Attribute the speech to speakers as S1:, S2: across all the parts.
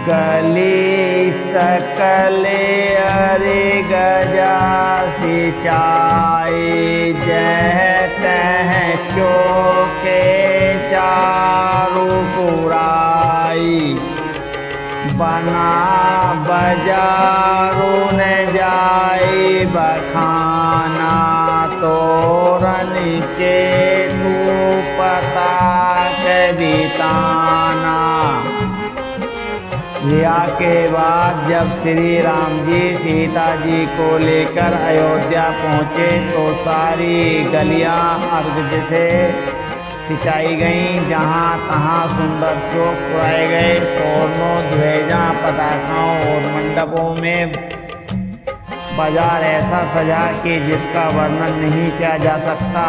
S1: गली सकले अरे गजा सिंचाई, जह तह चौके चारू पुराई। बना बजारू न जाई बखाना, तोरन के तू पता के बिताना। ब्याह के बाद जब श्री राम जी सीता जी को लेकर अयोध्या पहुँचे तो सारी गलियां अर्घ से सिंचाई गईं। जहाँ तहाँ सुंदर चौक पुराए गए। तोरणों, ध्वजा, पटाखों और मंडपों में बाजार ऐसा सजा कि जिसका वर्णन नहीं किया जा सकता।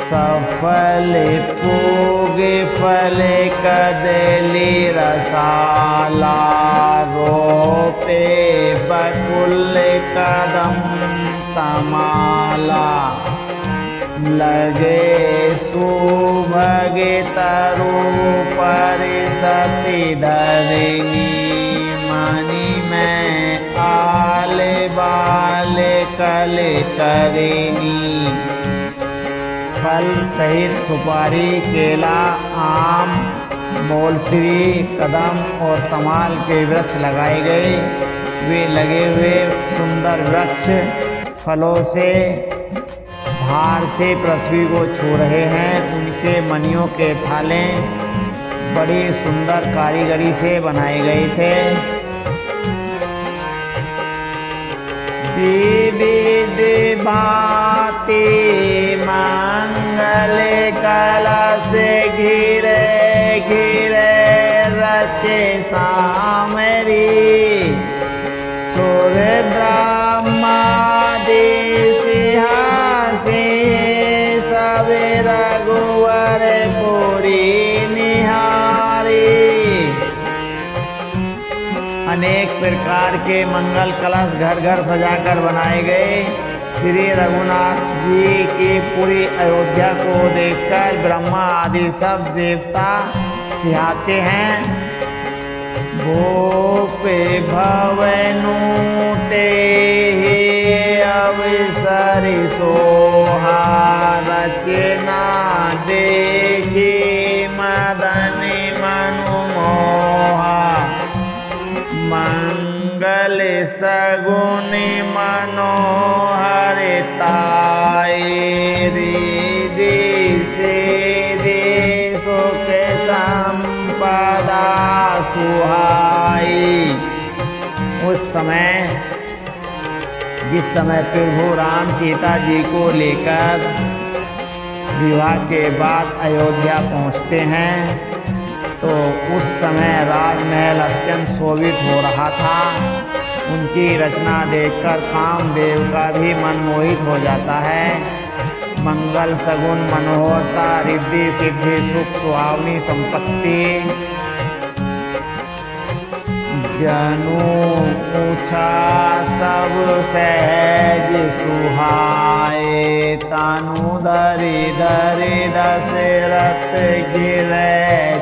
S1: सफल पूगे फल कदली रसाला, रोपे बकुल कदम तमाला। लगे सुभगे तरु परिसति धरिणी, मणि में आले बाले कले करिनी। फल सहित सुपारी, केला, आम, मौलसरी, कदम और तमाल के वृक्ष लगाए गए। वे लगे हुए सुंदर वृक्ष फलों से भार से पृथ्वी को छू रहे हैं। उनके मणियों के थाले बड़ी सुंदर कारीगरी से बनाए गए थे। विविध भांति मंगल कलश घिरे घिरे रचे सामरी। सुर ब्रह्मादि सिंहासी, सब रघुवर पुरी निहारी। अनेक प्रकार के मंगल कलश घर घर सजाकर बनाए गए। श्री रघुनाथ जी की पूरी अयोध्या को देखकर ब्रह्मा आदि सब देवता सिहाते हैं। भूप भवनु ते अवसर सोहा, रचना देखी मदन मनु मोहा। मंगल सगुन मनोहर ताई, रिधि सिद्धि सुख संपदा सुहाई। जिस समय प्रभु राम सीता जी को लेकर विवाह के बाद अयोध्या पहुँचते हैं तो उस समय राजमहल अत्यंत शोभित हो रहा था। उनकी रचना देखकर कामदेव का भी मन मोहित हो जाता है। मंगल सगुन मनोहरता, रिद्धि सिद्धि सुख सुहावनी संपत्ति। जनु पूछा सब सहज सुहाए, तनु धरि धरि दशरथ गिरे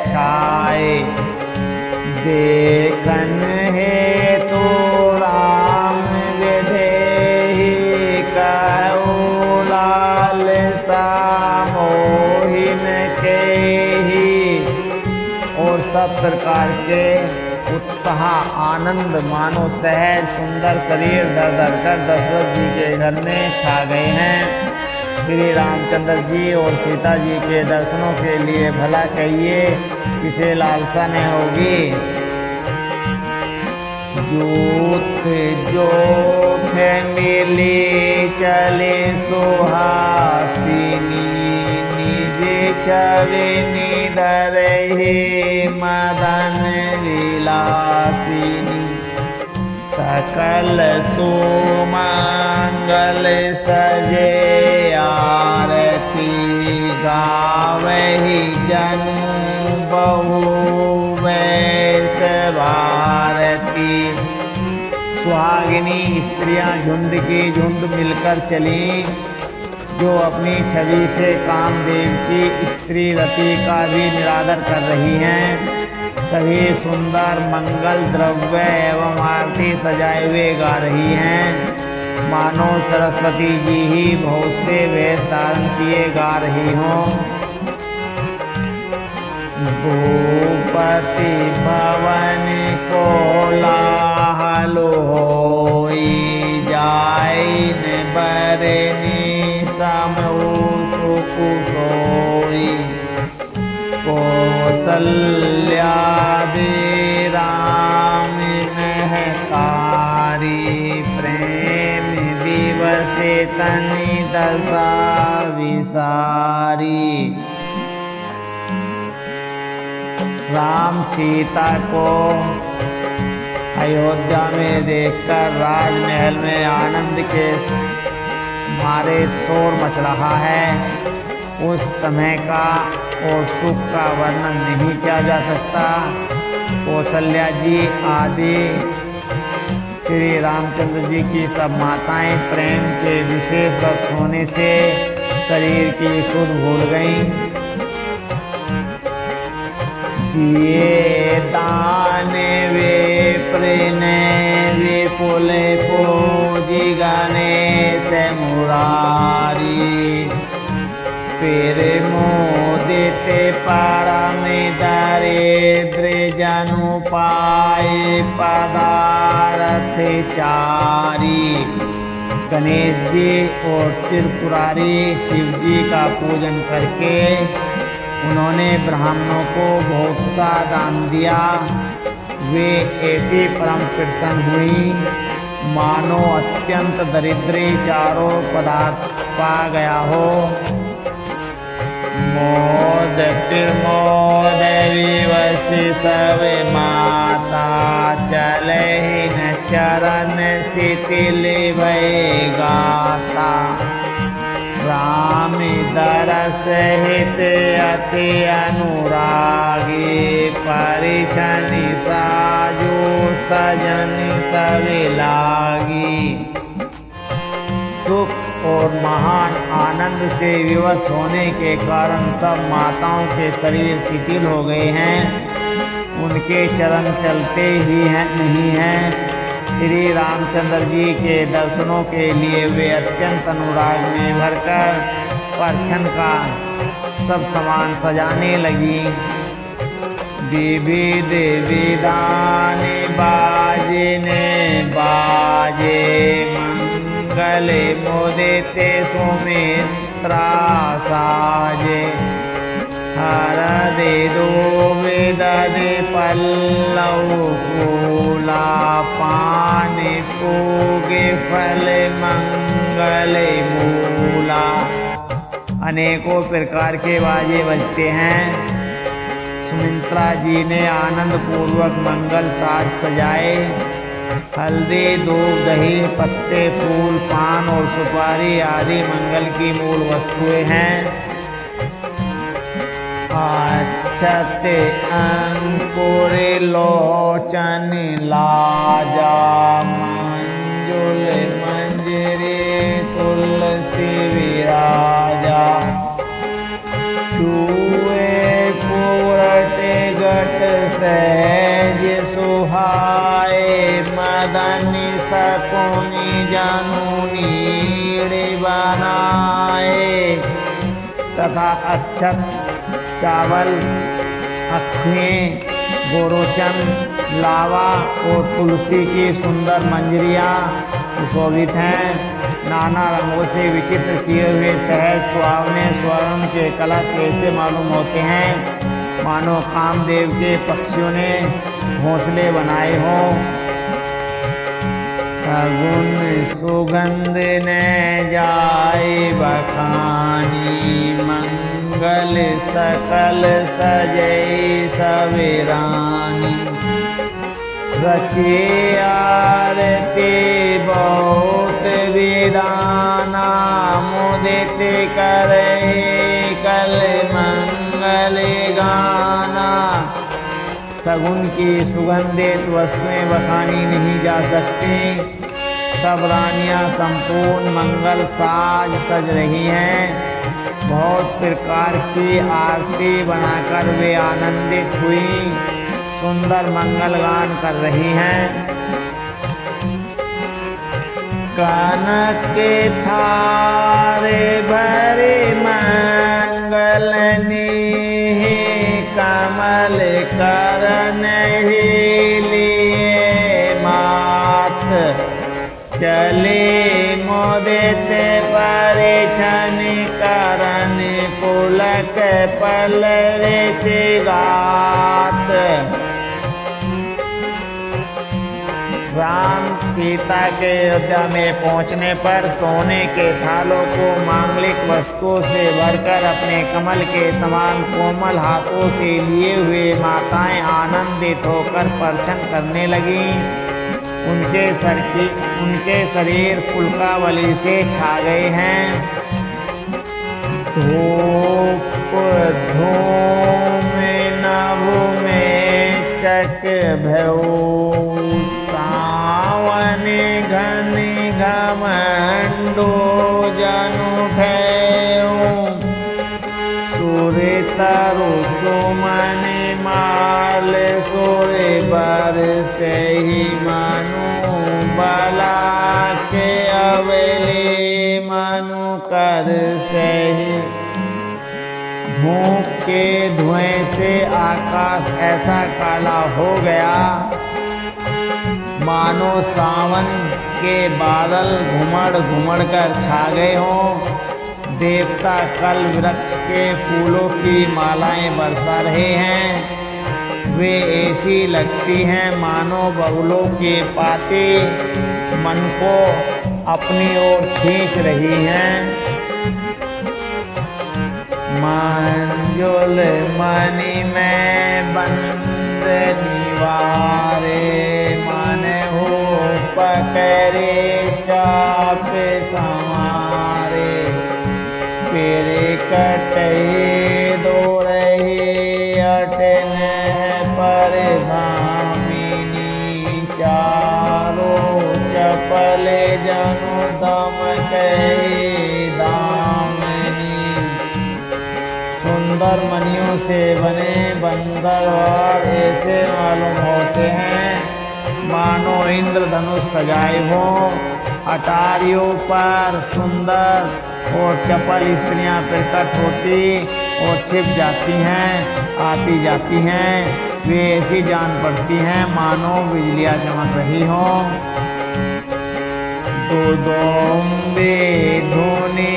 S1: छाए। देखन हेतु राम विधेहि, कहु लालसा मोहिन केहि। और सब प्रकार के उत्साह आनंद मानो सहज सुंदर शरीर धर धर कर दशरथ जी के घर में छा गए हैं। श्री रामचंद्र जी और सीता जी के दर्शनों के लिए भला कहिए किसे लालसा न होगी। जूथ जोथ मिली चले सुहासिनी, निज छविनी धरहि मदन विलासिनी। सकल सुमंगल सजे आरती, गावहि जनु बहु वैस भारती। सुहागिनी स्त्रियां झुंड की झुंड मिलकर चलीं। जो अपनी छवि से कामदेव की स्त्री रति का भी निरादर कर रही हैं। सभी सुंदर मंगल द्रव्य एवं आरती सजाए हुए गा रही हैं, मानो सरस्वती जी ही बहुत से वेश धारण किए गा रही हों। भूपति भवन कोलाहल होई, जाइन बरनी समूह सुख सोई। कौसल्यादि राम महतारी, प्रेम दिवसे तनि दशा विसारी। राम सीता को अयोध्या में देखकर राजमहल में आनंद के मारे शोर मच रहा है। उस समय का और सुख का वर्णन नहीं किया जा सकता। कौशल्या जी आदि श्री रामचंद्र जी की सब माताएं प्रेम के विशेष रस होने से शरीर की सुध भूल गईं। दिए दान वे प्रेने विपुल पूजी गणेश मुरारी। फिर मोदिते परम दरिद्र जनु पाए पदारथ चारी। गणेश जी और त्रिपुरारी शिव जी का पूजन करके उन्होंने ब्राह्मणों को बहुत सा दान दिया। वे ऐसी परम प्रसन्न हुई मानो अत्यंत दरिद्री चारों पदार्थ पा गया हो। मोद प्रमोद विवश सब माता, चले न चरण शिथिल भय गाता। राम दरस हित अति अनुरागी, परिछनि साजो सजन सब लागी। सुख और महान आनंद से विवश होने के कारण सब माताओं के शरीर शिथिल हो गए हैं, उनके चरण चलते ही नहीं हैं। श्री रामचंद्र जी के दर्शनों के लिए वे अत्यंत अनुराग में भरकर परछन का सब सामान सजाने लगी। विविध विधान बाजने बाजे, मंगल मोदिते सुमित्रा साजे। हरदे दो दे पल्लव फूला, पान पूगे फल मंगल मूला। अनेकों प्रकार के बाजे बजते हैं। सुमित्रा जी ने आनंद पूर्वक मंगल साज सजाए। हल्दी दूध दही पत्ते फूल पान और सुपारी आदि मंगल की मूल वस्तुएं हैं। अक्षत अंकुर लोचन लाजा, मंजुल मंजरी तुलसी विराजा। छुए पुरट गट सहज सुहाए, मदन सकुनी जनुनी बनाए। तथा अक्षत चावल अखें गोरोचन लावा और तुलसी की सुंदर मंजरियाँ सुशोभित हैं। नाना रंगों से विचित्र किए हुए सहज सुहावने स्वर्ण के कलश ऐसे मालूम होते हैं मानो कामदेव के पक्षियों ने घोंसले बनाए हों। सगुन सुगंध न जाए बखानी, मंगल सकल सजई सवेरानी। रचे आरती बहुत विधाना, मुदित करे कल मंगल गाना। सगुन की सुगंधित वस्तुएं बखानी नहीं जा सकती। सब रानियां संपूर्ण मंगल साज सज रही हैं। बहुत प्रकार की आरती बनाकर वे आनंदित हुई, सुंदर मंगल गान कर रही हैं। कनक के थारे भरे मंगलनी, कमल करण लिए मात, चले मोदित परिछन करण पुलक पल्लवित गात। राम सीता के अयोध्या में पहुंचने पर सोने के थालों को मांगलिक वस्तुओं से भरकर अपने कमल के समान कोमल हाथों से लिए हुए माताएं आनंदित होकर परछन करने लगीं। उनके शरीर पुलकावली से छा गए हैं। धूप धूम नभ में चक भयऊ, सावन घन घमंडो जनु ठेऊ। सुर तरु सुमन माल, सुर बर से ही मनु बला के अवली, मनु कर से ही। धूप के धुएं से आकाश ऐसा काला हो गया मानो सावन के बादल घुमड़ घुमड़ कर छा गए हों। देवता कल वृक्ष के फूलों की मालाएं बरसा रहे हैं। वे ऐसी लगती हैं मानो बगुलों के पाते मन को अपनी ओर खींच रही हैं। मंजुल मणि में बंद निवारे, मन हो पकड़े चाप समारे। पेरे कटे दो रही अटन पर भामिनी, चारों चपल जनु दम कही दामनी। सुंदर मणियों से बने बंदर और ऐसे मालूम होते हैं मानो इंद्रधनुष सजाए हों। अटारियों पर सुंदर और चपल स्त्रियां प्रकट होती और छिप जाती हैं, आती जाती हैं। वे ऐसी जान पड़ती हैं मानो बिजलियां चमक रही हों। दुदुम्बे धुनी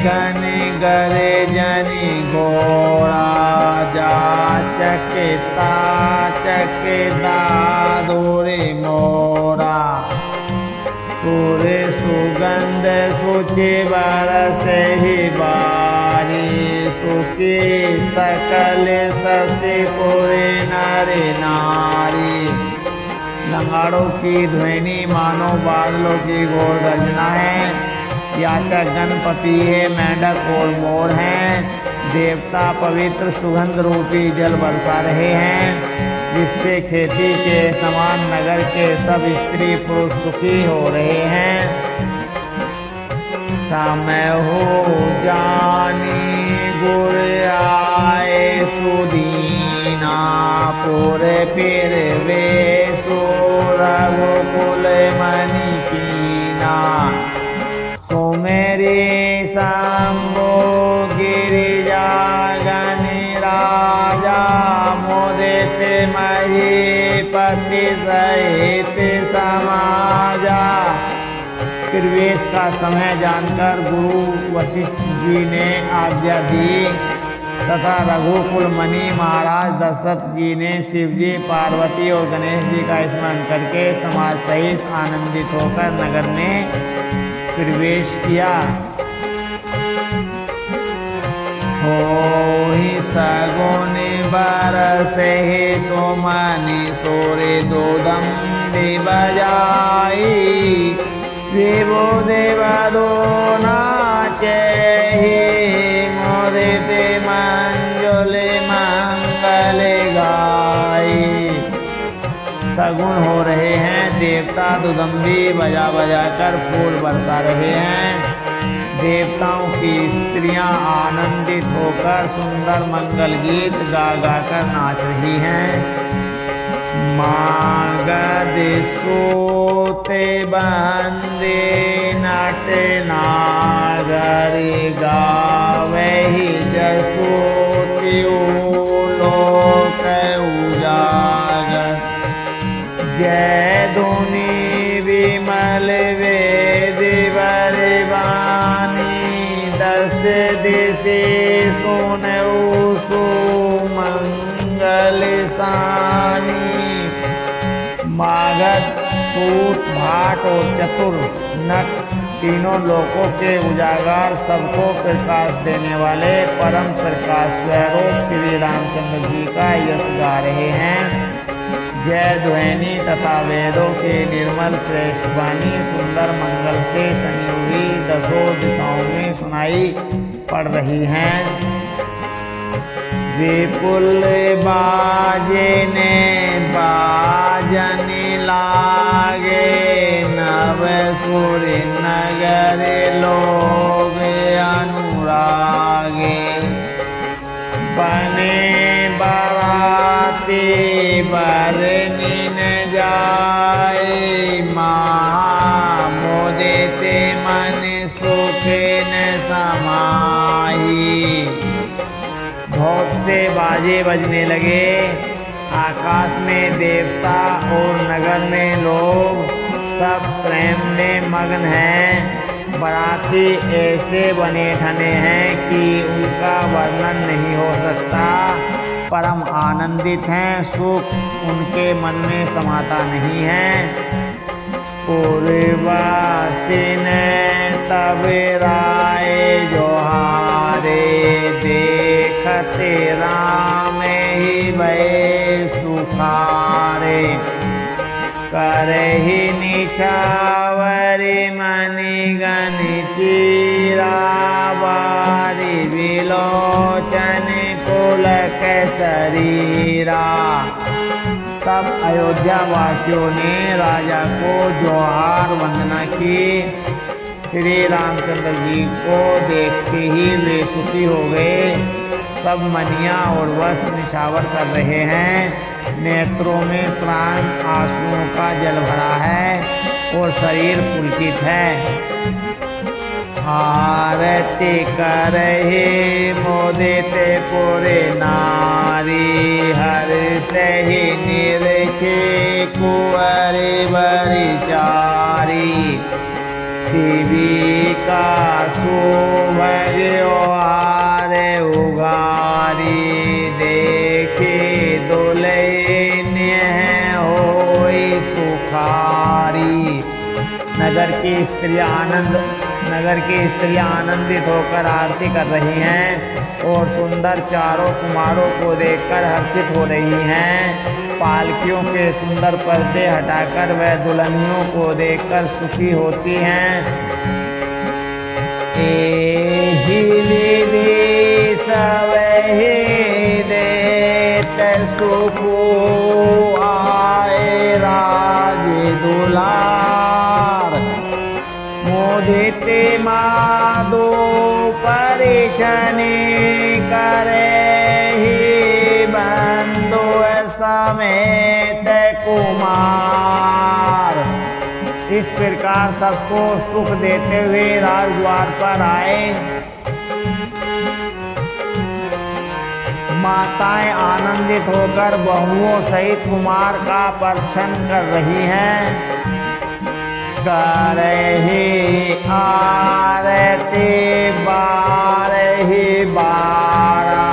S1: घन गरे जनी घोड़ा, जाचक ताचक दादुरे मोरा। पूरे सुगंध सुचि बरस ही बारी, सुखी सकल शशि पूरे नर नारी। लंगाड़ों की ध्वनि मानो बादलों की घोर गर्जना है। याचक गणपति है, मेंढक और मोर हैं। देवता पवित्र सुगंध रूपी जल बरसा रहे हैं, जिससे खेती के समान नगर के सब स्त्री पुरुष सुखी हो रहे हैं। समय हो जानी गुर आए सुदीना, पूरे फिर वे रघुकुल मणि कीना। सुमेरी शंभो गिरिजा गण राजा, मोदित महीपति सहित समाजा। प्रवेश का समय जानकर गुरु वशिष्ठ जी ने आज्ञा दी तथा रघुकुल मणि महाराज दशरथ जी ने शिव जी, पार्वती और गणेश जी का स्मरण करके समाज सहित आनंदित होकर नगर में प्रवेश किया। होहि सगुन बरसे सोमनि, सोरे दोदंडी बजाई। विभो देव दो नाचे, मोदित मंजुल मंगल गाई। सगुन हो रहे हैं। देवता दुदंबी बजा बजा कर फूल बरसा रहे हैं। देवताओं की स्त्रियां आनंदित होकर सुंदर मंगल गीत गा गा कर नाच रही हैं। मागध सोते बंदे नट नागरी गावहि जसोत्यु लोक उजागर। जय धुनि विमल वेद बरवानी दस दिशे सुनऊ सुमंगल सानी। मागध सूत भाट और चतुर नट तीनों लोकों के उजागर सबको प्रकाश देने वाले परम प्रकाश स्वरूप श्री रामचंद्र जी का यश गा रहे हैं। जय ध्वनि तथा वेदों के निर्मल श्रेष्ठ वाणी सुंदर मंगल से सनी हुई दसों दिशाओं में सुनाई पड़ रही हैं। विपुल बाजे ने बाजन लागे नव सुर नगर लोग अनुरागे। बने बराती बरनी न जाए मोदिते मन सुख न समाई। बहुत से बाजे बजने लगे। आकाश में देवता और नगर में लोग सब प्रेम में मग्न हैं। बराती ऐसे बने ठने हैं कि उनका वर्णन नहीं हो सकता। परम आनंदित हैं, सुख उनके मन में समाता नहीं है। पूर्वासिन तब राय जोहारे देखते राम ही भय सुखारे। करहि निछावरि मणिगण चीरा बारी विलोचन पुलक शरीरा। तब अयोध्या वासियों ने राजा को जोहार वंदना की। श्री रामचंद्र जी को देखते ही वे सुखी हो गए। सब मनियाँ और वस्त्र निछावर कर रहे हैं। नेत्रों में प्राण आंसुओं का जल भरा है और शरीर पुलकित है। आरती करहि मोदित पुर नारी हर्षहि निरखे कुंवर बरिचारी। शिविका सुभगवार उगारी देखे दुलैन्य होई सुखारी। नगर की स्त्रियां आनंदित होकर आरती कर रही हैं और सुंदर चारों कुमारों को देखकर हर्षित हो रही हैं। पालकियों के सुंदर पर्दे हटाकर वह दुल्हनियों को देखकर सुखी होती हैं। एहि विधि सबहि देत सुखो आए राज दुलार। मोदित माधो परिछनि करहि बंधु समेत कुमार। इस प्रकार सबको सुख देते हुए राजद्वार पर आए। माताएं आनंदित होकर बहुओं सहित कुमार का परीक्षण कर रही हैं। करहि आरती बारहि बारा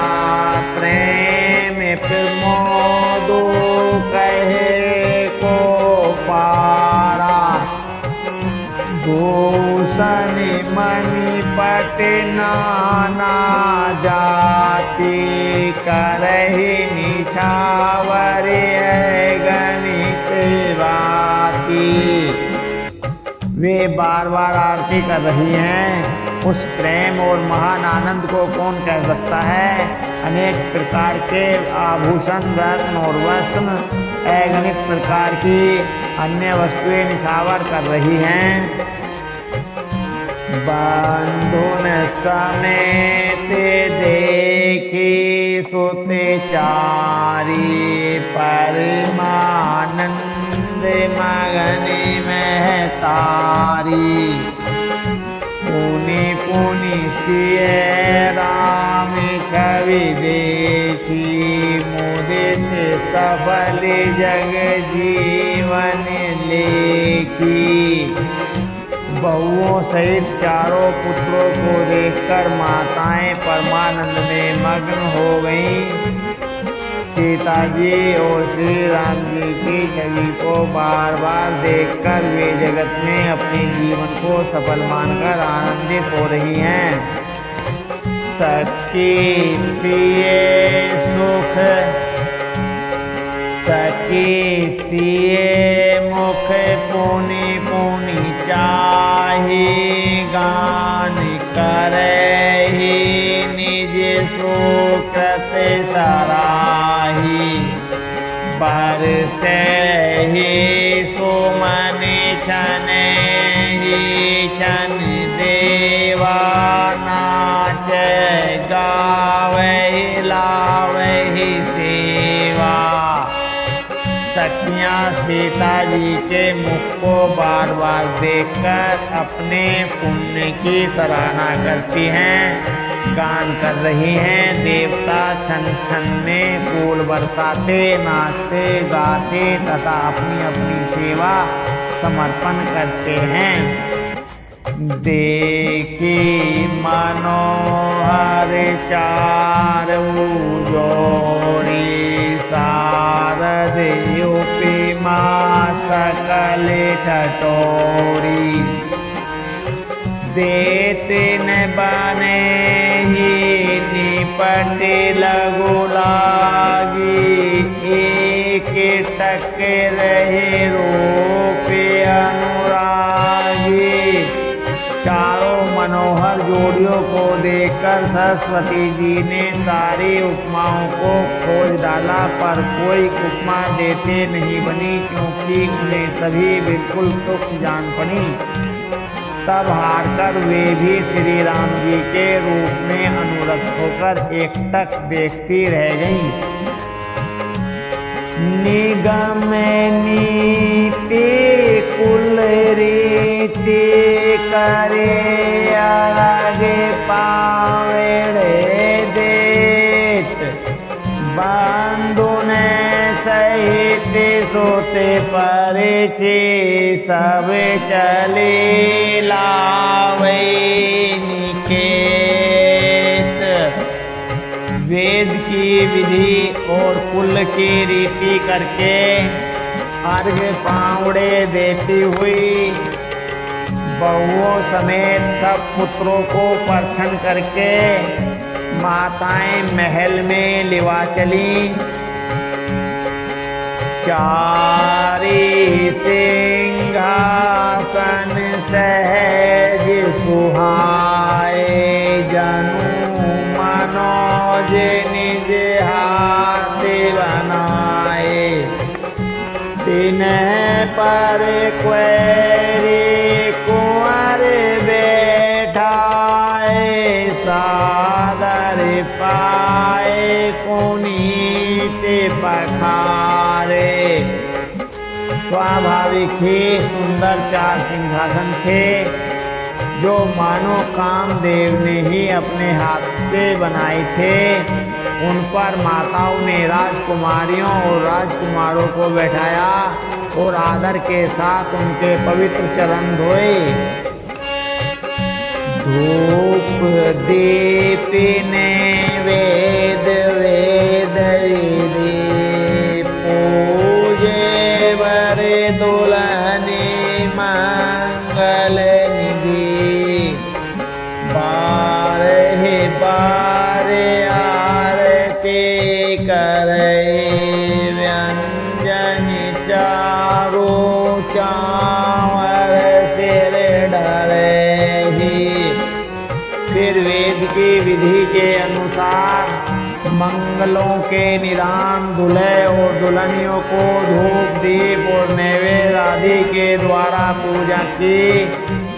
S1: प्रेम प्रमोदो कहे को पारा। दूषण मणि पट नाना जाति करहि निछावर गणित बाती। वे बार बार आरती कर रही हैं। उस प्रेम और महान आनंद को कौन कह सकता है। अनेक प्रकार के आभूषण रत्न और वस्त्र अगणित प्रकार की अन्य वस्तुएं निछावर कर रही हैं। बंधुन समेत देखी सोते चारी परमानंद मगन में तारी। पुनि पुनि सिय राम छवि देखी मुदित सफल जग जीवन लेखी। बहुओं सहित चारों पुत्रों को देखकर माताएं परमानंद में मग्न हो गईं। सीता जी और श्री राम जी की छवि को बार बार देखकर वे जगत में अपने जीवन को सफल मानकर आनंदित हो रही हैं। सखी सिए सुख सखी सिए मुख पुनि पुनि चाही गान करहि निज सुकृत सराही। बरसे ही सुमन छन ही छन देवा नाच गावहि लावहि सेवा। सखियाँ सीता जी के मुख को बार बार देखकर अपने पुण्य की सराहना करती हैं, गान कर रही हैं। देवता छन छन में फूल बरसाते, नाचते गाते तथा अपनी अपनी सेवा समर्पण करते हैं। देखी मनोहर चारु जोड़ी शारद उपमा सकल ठठोरी। देते न बने ही निपट लगु लागी एक टक रहे रूप अनुरागी। चारों मनोहर जोड़ियों को देखकर सरस्वती जी ने सारी उपमाओं को खोज डाला पर कोई उपमा देते नहीं बनी, क्योंकि उन्हें सभी बिल्कुल तुच्छ जान पड़ी। तब हारकर वे भी श्री राम जी के रूप में अनुरक्त होकर एकटक देखती रह गईं। निगम नीति कुल रीति करे अलग पावेड़े देत। बंधु ने सहित सोते परिचे सब चले लावे निकेत। वेद की विधि और कुल की रीति करके अर्घ्य पावड़े देती हुई बहुओं समेत सब पुत्रों को परछन करके माताएं महल में लिवा चली। चारी सिंहासन सहज सुहाए जनु मनोज निज हाथ बनाए। तिन्ह पर क्वेरी कुंवर बैठाए सादर पाए पुनीत पखारे। स्वाभाविक ही सुंदर चार सिंहासन थे जो मानो कामदेव ने ही अपने हाथ से बनाए थे। उन पर माताओं ने राजकुमारियों और राजकुमारों को बैठाया और आदर के साथ उनके पवित्र चरण धोए। धूप दीप ने वेद वेद विधि पूजे वर दुल्हनी मंगल निधि। बारह बार आरती करे व्यंजन चारो चावर सिर डरे ही। फिर वेद की विधि के अनुसार मंगलों के निदान दूल्हे और दुल्हनियों को धूप दीप और नैवेद्य आदि के द्वारा पूजा की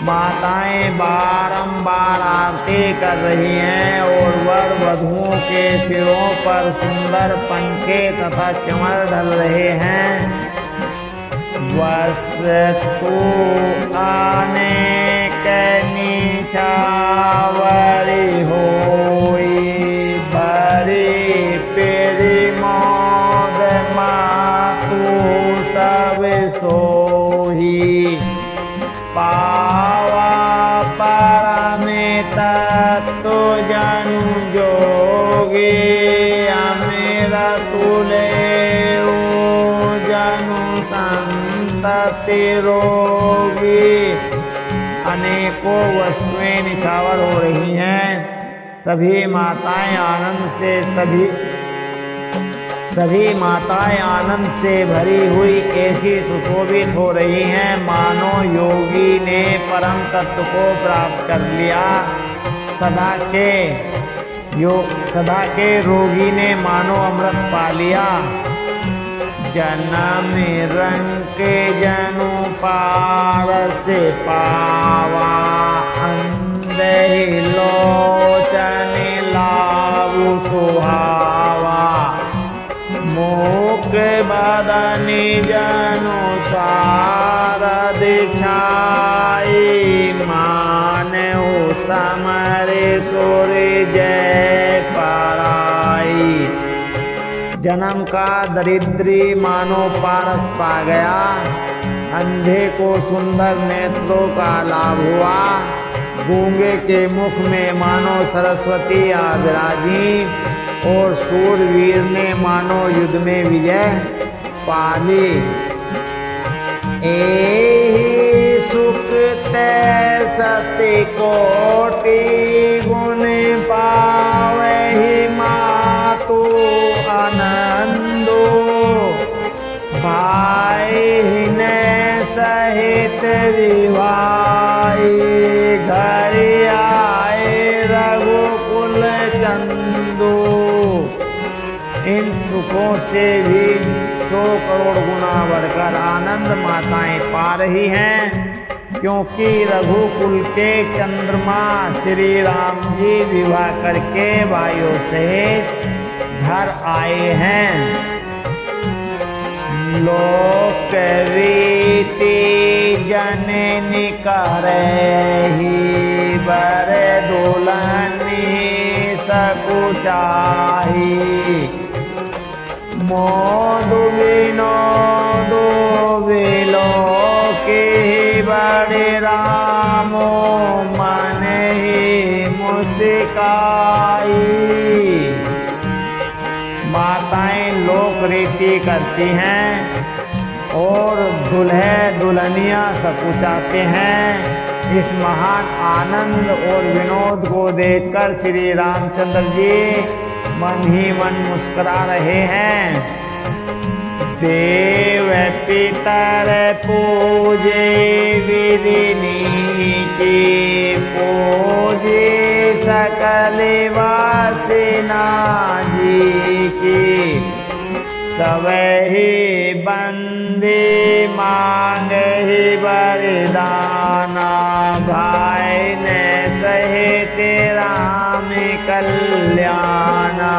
S1: माताएं बारंबार आरती कर रही हैं और वर वधुओं के सिरों पर सुंदर पंखे तथा चमर ढल रहे हैं। वस्तु अनेक निछावरी होई बड़ी पेरी मौद मातु सब सोही पावा परमित तत्व जनु जोगी अमेरा तुले जनु संतति रोगी। अनेकों वस्तुएं निछावर हो रही हैं। सभी माताएं आनंद से भरी हुई ऐसी सुशोभित हो रही हैं मानो योगी ने परम तत्व को प्राप्त कर लिया। सदा के रोगी ने मानो अमृत पा लिया। जन्म रंग जनु पारस पावा अंधे लोचन लाभु सुहावा मूक बदनि जनु सारद छाई मानहु समरे सुर जय पराई। जन्म का दरिद्री मानो पारस पा गया, अंधे को सुंदर नेत्रों का लाभ हुआ, गूंगे के मुख में मानो सरस्वती आ विराजी और सूरवीर ने मानो युद्ध में विजय पाली। एहि सुख तै सति कोटि गुण पावहि मातु आनंदो भाई ने सहित विवाही घर आए रघुकुल चंदो। इन सुखों से भी 100 करोड़ गुना बढ़कर आनंद माताएं पा रही हैं, क्योंकि रघुकुल के चंद्रमा श्री राम जी विवाह करके भाइयों से घर आए हैं। लोक रीति जननी करही बर दुल्हनी सकुचाही मोदु विनोदु विलोकी बड़े रामो मन ही मुस्काई। माताएं लोक रीति करती हैं और दूल्हे दुल्हनियां सकुचाते हैं। इस महान आनंद और विनोद को देखकर श्री रामचंद्र जी मन ही मन मुस्कुरा रहे हैं। देव पितर पूजे विधि नीति पूजे सकल वासना जी की सबहि बंदे मांग ही वरदाना भाई ने सहित राम कल्याणा।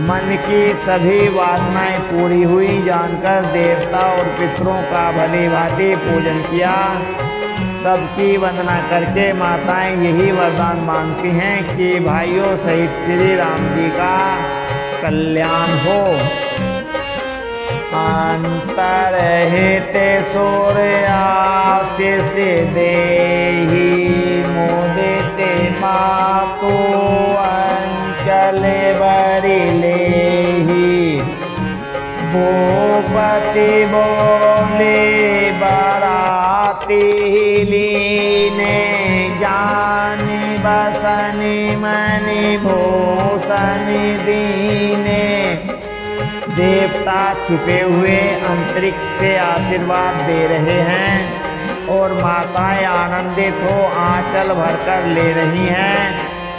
S1: मन की सभी वासनाएं पूरी हुई जानकर देवता और पितरों का भली भांति पूजन किया। सबकी वंदना करके माताएं यही वरदान मांगती हैं कि भाइयों सहित श्री राम जी का कल्याण हो। अंतर हित सूर्य आशीष देहि मोदित मातु अंचल बरी लेहि भूपति बोले बराती लीने जानी बसनी मणि भूषण दीने। देवता छिपे हुए अंतरिक्ष से आशीर्वाद दे रहे हैं और माताएं आनंदित हो आंचल भरकर ले रही हैं।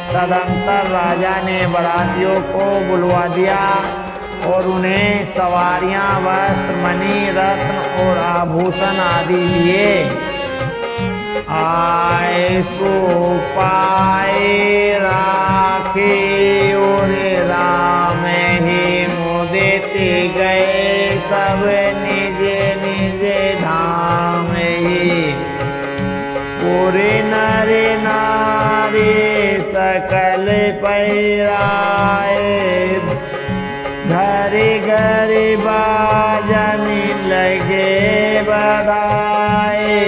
S1: तदंतर राजा ने बारातियों को बुलवा दिया और उन्हें सवारियां, वस्त्र, मणि, रत्न और आभूषण आदि दिए। आए सो पाए राखे और राम ही देते गए सब निज निज धाम ही। पूरे नर नारी सकल पैराए घरे घरे बाजन लगे बधाए।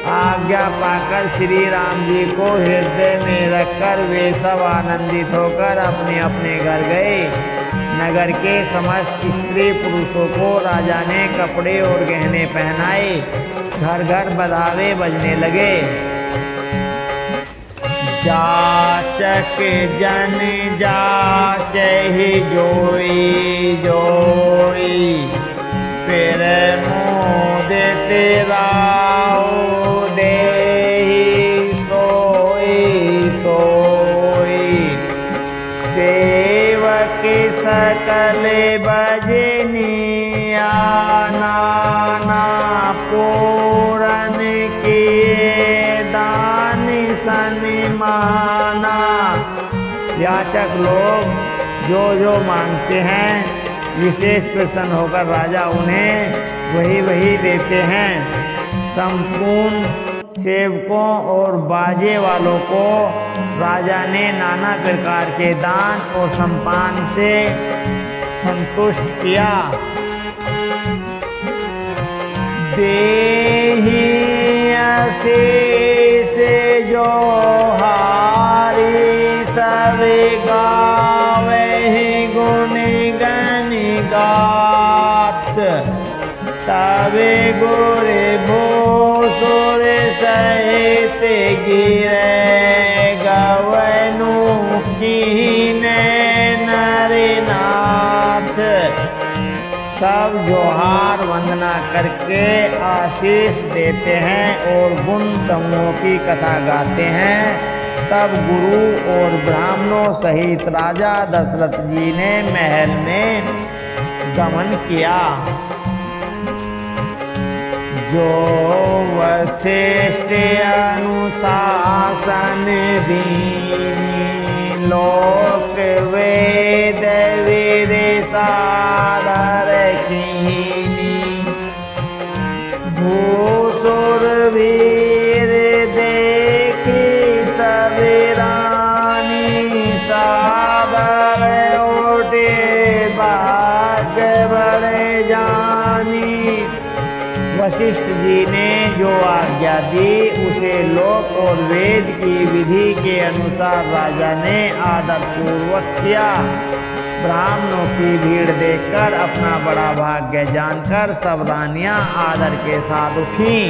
S1: आज्ञा पाकर श्री राम जी को हृदय में रखकर वे सब आनंदित होकर अपने अपने घर गए। नगर के समस्त स्त्री पुरुषों को राजा ने कपड़े और गहने पहनाए। घर घर बधावे बजने लगे। जाचक जन जाचहि जोई जोई फिर मोदित राहो देहि सोई सोई। सेवक सकल बजनिया नाना पूरन किए दान सन्माना। याचक लोग जो जो मांगते हैं विशेष प्रसन्न होकर राजा उन्हें वही वही देते हैं। संपूर्ण सेवकों और बाजे वालों को राजा ने नाना प्रकार के दान और सम्मान से संतुष्ट किया। देहि अशेष जो हारी सब गावहि गुण गण गात। तबे गुर भूसुर सहित गिरे गवनु कीने नर नाथ। सब जोहार वंदना करके आशीष देते हैं और गुण समूह की कथा गाते हैं। तब गुरु और ब्राह्मणों सहित राजा दशरथ जी ने महल में गमन किया। जो वशिष्ठ अनुशासन दीनी लोक वेद वीर साधर कीनी। भूसुर वीर देखी सब रानी सादर ओटे भाग्य बड़े जानी। वशिष्ठ जी ने जो आज्ञा दी उसे लोक और वेद की विधि के अनुसार राजा ने आदर पूर्वक किया। ब्राह्मणों की भीड़ देखकर अपना बड़ा भाग्य जानकर सब रानियां आदर के साथ उठीं।